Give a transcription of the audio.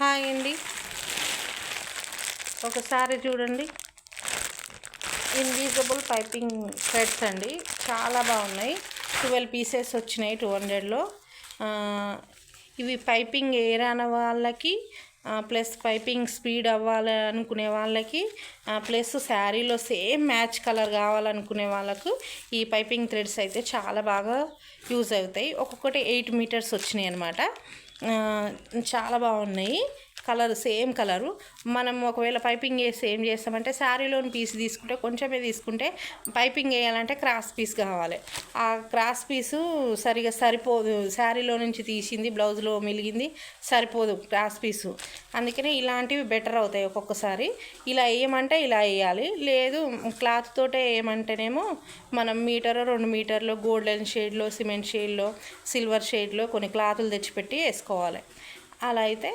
Hi అండి. ఒకసారి చూడండి, ఇన్విజిబుల్ పైపింగ్ థ్రెడ్స్ అండి, చాలా బాగున్నాయి. 12 పీసెస్ వచ్చినాయి 200లో. ఇవి పైపింగ్ రాని వాళ్ళకి ప్లస్ పైపింగ్ స్పీడ్ అవ్వాలి అనుకునే వాళ్ళకి ప్లస్ శారీలో సేమ్ మ్యాచ్ కలర్ కావాలనుకునే వాళ్ళకు ఈ పైపింగ్ థ్రెడ్స్ అయితే చాలా బాగా యూజ్ అవుతాయి. ఒక్కొక్కటి 8 మీటర్స్ వచ్చినాయి అన్నమాట. చాలా బాగున్నాయి. Colour same colour. మనం ఒకవేళ పైపింగ్ వేసి ఏం చేస్తామంటే శారీలోని పీస్ తీసుకుంటే కొంచెమే తీసుకుంటే పైపింగ్ వేయాలంటే క్రాస్ పీస్ కావాలి. ఆ క్రాస్ పీసు సరిగా సరిపోదు, శారీలో నుంచి తీసింది బ్లౌజ్లో మిలిగింది సరిపోదు క్రాస్ పీసు. అందుకనే ఇలాంటివి బెటర్ అవుతాయి. ఒక్కొక్కసారి ఇలా వేయమంటే ఇలా వేయాలి, లేదు క్లాత్ తోటే వేయమంటేనేమో మనం మీటరో 2 మీటర్లో గోల్డెన్ షేడ్లో, సిమెంట్ షేడ్లో, సిల్వర్ షేడ్లో కొన్ని క్లాతులు తెచ్చిపెట్టి వేసుకోవాలి. అలా అయితే